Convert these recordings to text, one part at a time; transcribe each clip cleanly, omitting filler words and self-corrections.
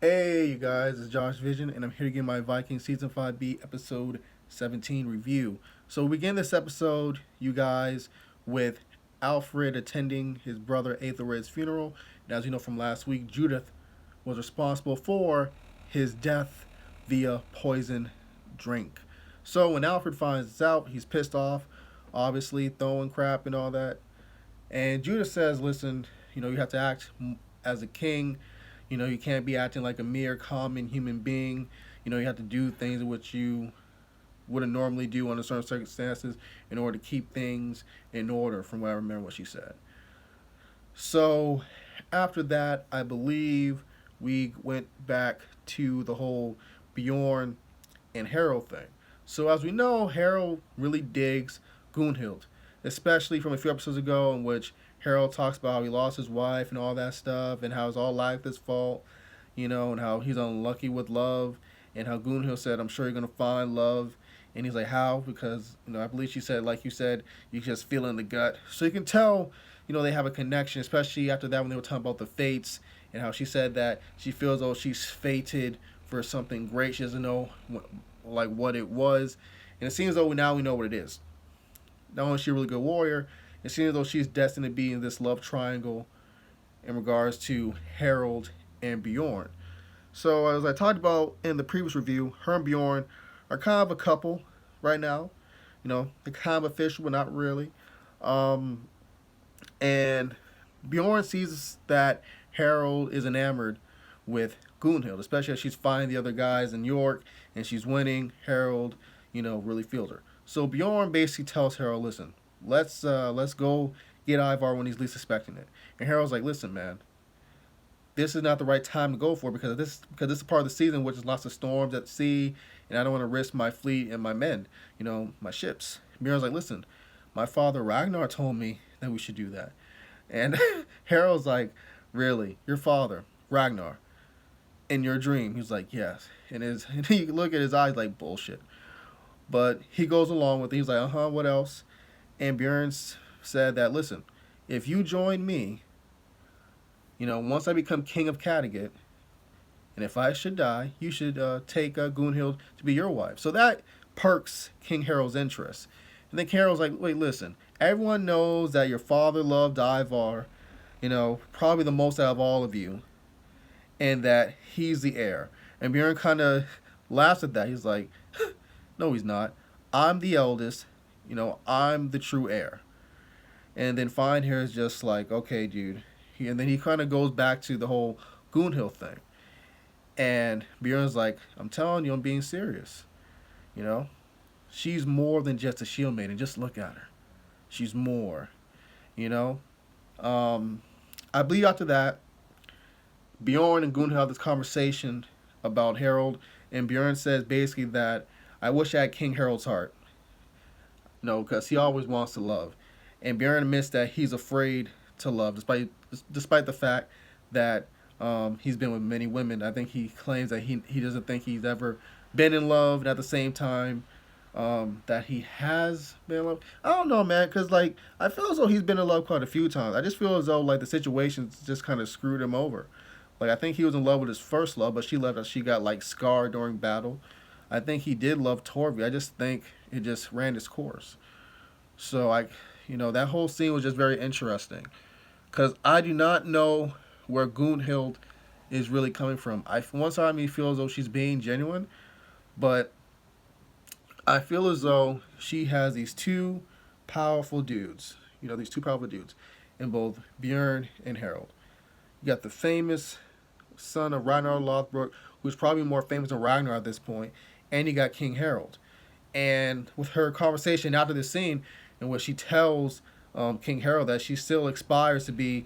Hey, you guys, it's Josh Vision, and I'm here to give my Vikings Season 5B Episode 17 review. So, we begin this episode, you guys, with Alfred attending his brother Aethelred's funeral. And as you know from last week, Judith was responsible for his death via poison drink. So, when Alfred finds this out, he's pissed off, obviously, throwing crap and all that. And Judith says, listen, you have to act as a king. You can't be acting like a mere common human being. You have to do things which you wouldn't normally do under certain circumstances in order to keep things in order, from what I remember what she said. So after that, I believe we went back to the whole Bjorn and Harald thing. So as we know, Harald really digs Gunhild, especially from a few episodes ago in which Harald talks about how he lost his wife and all that stuff, and how it's all Lagerth's fault, and how he's unlucky with love, and how Gunhild said, "I'm sure you're gonna find love," and he's like, "How?" Because I believe she said, like you said, you just feel it in the gut, so you can tell, they have a connection, especially after that when they were talking about the fates and how she said that she feels though she's fated for something great. She doesn't know what it was, and it seems though now we know what it is. Not only is she a really good warrior, it seems as though she's destined to be in this love triangle in regards to Harald and Bjorn. So as I talked about in the previous review, her and Bjorn are kind of a couple right now. They're kind of official, but not really. Um, and Bjorn sees that Harald is enamored with Gunhild, especially as she's finding the other guys in York and she's winning. Harald, really feels her. So Bjorn basically tells Harald, "Listen, let's go get Ivar when he's least expecting it." And Harold's like, "Listen, man, this is not the right time to go for it because this is part of the season which is lots of storms at sea, and I don't want to risk my fleet and my men, my ships." Bjorn's like, "Listen, my father Ragnar told me that we should do that," and Harold's like, "Really, your father Ragnar in your dream?" He's like, "Yes," and he look at his eyes like bullshit. But he goes along with it. He's like, what else? And Bjorn said that, "Listen, if you join me, once I become king of Kattegat, and if I should die, you should take Gunhild to be your wife." So that perks King Harald's interest. And then King Harald's like, "Wait, listen, everyone knows that your father loved Ivar, probably the most out of all of you, and that he's the heir." And Bjorn kind of laughs at that. He's like, "No, he's not. I'm the eldest. I'm the true heir." And then Fine here is just like, "Okay, dude." And then he kind of goes back to the whole Gunhild thing. And Bjorn's like, "I'm telling you, I'm being serious. You know, she's more than just a shield maiden. Just look at her. She's more. You know." Um, I believe after that, Bjorn and Gunhild have this conversation about Harald, and Bjorn says basically that, "I wish I had King Harald's heart, because he always wants to love." And Bjorn admits that he's afraid to love, despite the fact that he's been with many women. I think he claims that he doesn't think he's ever been in love, and at the same time, that he has been in love. I don't know, man, because I feel as though he's been in love quite a few times. I just feel as though the situations just kind of screwed him over. I think he was in love with his first love, but she left us. She got scarred during battle. I think he did love Torvi. I just think it just ran its course. So that whole scene was just very interesting, because I do not know where Gunhild is really coming from. One side of me feels as though she's being genuine, but I feel as though she has these two powerful dudes. These two powerful dudes in both Bjorn and Harald. You got the famous son of Ragnar Lothbrok, who's probably more famous than Ragnar at this point, and you got King Harald. And with her conversation after the scene, in which she tells King Harald that she still aspires to be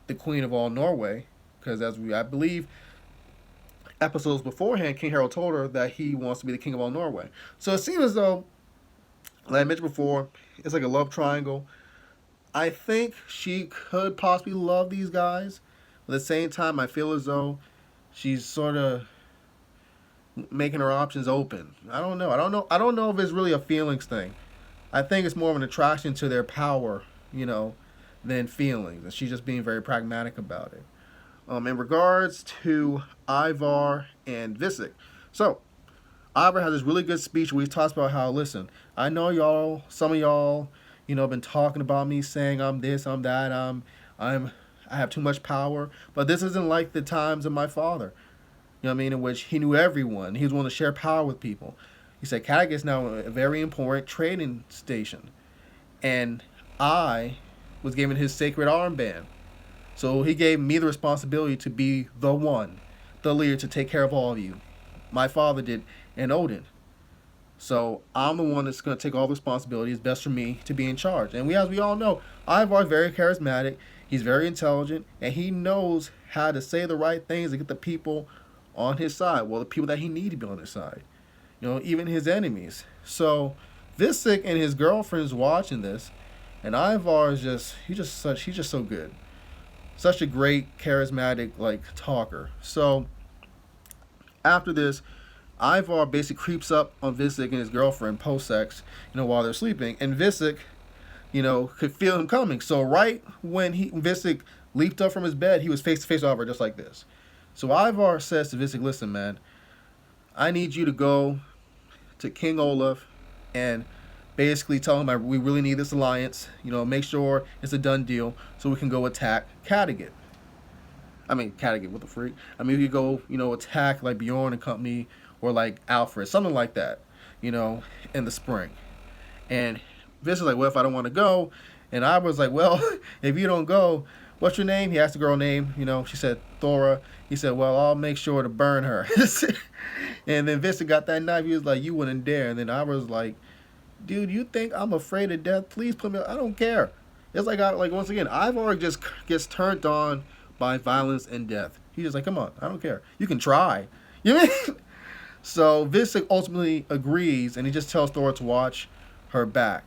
the queen of all Norway, because I believe episodes beforehand, King Harald told her that he wants to be the king of all Norway. So it seems as though, like I mentioned before, it's like a love triangle. I think she could possibly love these guys. At the same time, I feel as though she's sort of making her options open. I don't know. I don't know if it's really a feelings thing. I think it's more of an attraction to their power, than feelings. And she's just being very pragmatic about it. in regards to Ivar and Visick. So, Ivar has this really good speech where he talks about how, listen, I know y'all, some of y'all, been talking about me, saying I'm this, I'm that, I'm, I have too much power, but this isn't like the times of my father. You know what I mean? In which he knew everyone. He was willing to share power with people. He said, Kattegat is now a very important trading station. And I was given his sacred armband. So he gave me the responsibility to be the one, the leader, to take care of all of you. My father did, and Odin. So I'm the one that's going to take all the responsibility. It's best for me to be in charge. And as we all know, Ivar is very charismatic. He's very intelligent, and he knows how to say the right things to get the people on his side. Well, the people that he needs to be on his side. Even his enemies. So Visick and his girlfriend's watching this, and Ivar is he's just so good. Such a great, charismatic, talker. So after this, Ivar basically creeps up on Visick and his girlfriend post-sex, while they're sleeping. And Visick, could feel him coming. So right when Visick leaped up from his bed, he was face to face with Ivar just like this. So Ivar says to Visick, listen, man, I need you to go to King Olaf and basically tell him we really need this alliance. Make sure it's a done deal so we can go attack Kattegat. Kattegat, what the freak? We could go, attack like Bjorn and company or like Alfred, something like that, in the spring. And Vince was like, well, if I don't want to go. And I was like, well, if you don't go, what's your name? He asked the girl name. She said Thora. He said, well, I'll make sure to burn her. And then Vincent got that knife. He was like, you wouldn't dare. And then I was like, dude, you think I'm afraid of death? Please put me. I don't care. It's like once again, Ivar just gets turned on by violence and death. He's just like, come on, I don't care. You can try. You know what I mean? So Visick ultimately agrees, and he just tells Thor to watch her back.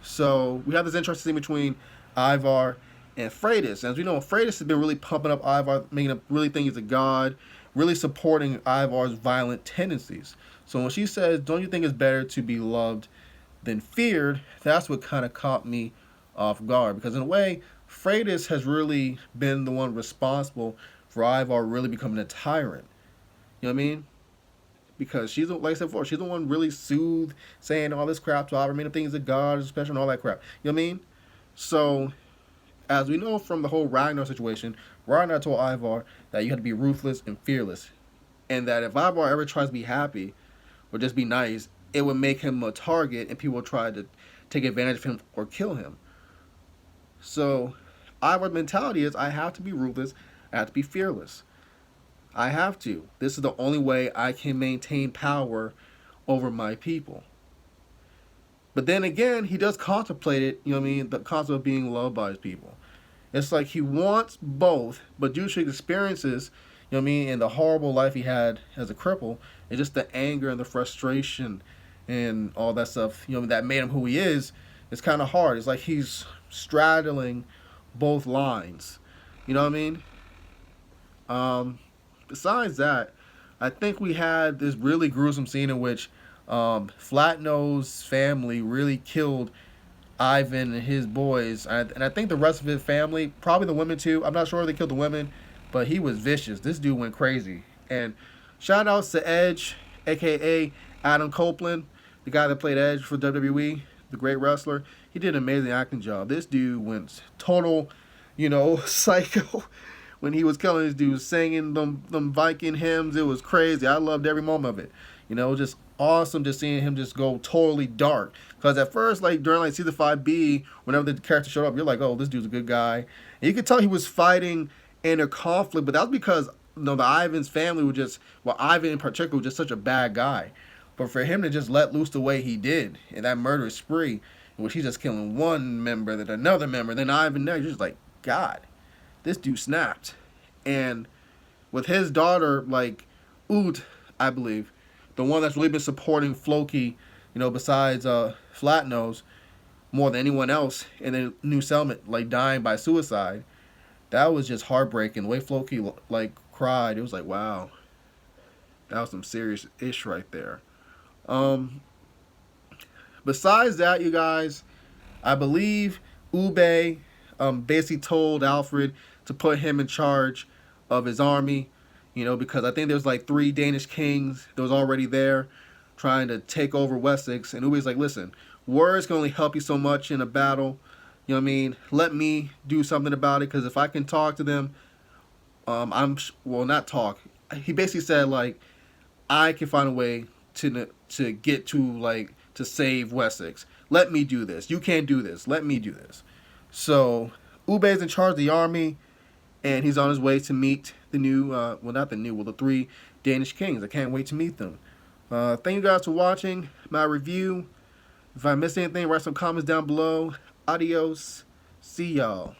So we have this interesting scene between Ivar and Freydis. As we know, Freydis has been really pumping up Ivar, making him really think he's a god, really supporting Ivar's violent tendencies. So when she says, don't you think it's better to be loved than feared, that's what kind of caught me off guard. Because in a way, Freydis has really been the one responsible for Ivar really becoming a tyrant. You know what I mean? Because she's, like I said before, she's the one really soothed, saying all this crap to Ivar, made him think he's a god, special, and all that crap. You know what I mean? So, as we know from the whole Ragnar situation, Ragnar told Ivar that you had to be ruthless and fearless. And that if Ivar ever tries to be happy or just be nice, it would make him a target and people would try to take advantage of him or kill him. So, Ivar's mentality is, I have to be ruthless, I have to be fearless. I have to. This is the only way I can maintain power over my people. But then again, he does contemplate it, you know what I mean, the concept of being loved by his people. It's like he wants both, but due to his experiences, you know what I mean, and the horrible life he had as a cripple, and just the anger and the frustration and all that stuff, you know, that made him who he is, it's kind of hard. It's like he's straddling both lines. You know what I mean? Besides that, I think we had this really gruesome scene in which Flatnose's family really killed Ivan and his boys. And I think the rest of his family, probably the women too. I'm not sure if they killed the women, but he was vicious. This dude went crazy. And shout outs to Edge, a.k.a. Adam Copeland, the guy that played Edge for WWE, the great wrestler. He did an amazing acting job. This dude went total, psycho. When he was killing this dude, singing them Viking hymns, it was crazy. I loved every moment of it. Just awesome just seeing him just go totally dark. Because at first, during season 5B, whenever the character showed up, you're like, oh, this dude's a good guy. And you could tell he was fighting in a conflict, but that was because the Ivan's family was just, Ivan in particular was just such a bad guy. But for him to just let loose the way he did in that murderous spree, in which he's just killing one member, then another member, then Ivan there, you're just like, God. This dude snapped. And with his daughter, Oot, I believe, the one that's really been supporting Floki, besides Flatnose, more than anyone else in the new settlement, dying by suicide, that was just heartbreaking. The way Floki, cried, it was like, wow. That was some serious ish right there. Besides that, you guys, I believe Ube basically told Alfred to put him in charge of his army, because I think there's like 3 Danish kings that was already there trying to take over Wessex. And Ube's like, listen, words can only help you so much in a battle. You know what I mean? Let me do something about it, because if I can talk to them, not talk. He basically said, like, I can find a way to get to, like, to save Wessex. Let me do this. You can't do this. Let me do this. So Ube's in charge of the army, and he's on his way to meet the the 3 Danish kings. I can't wait to meet them. Thank you guys for watching my review. If I missed anything, write some comments down below. Adios. See y'all.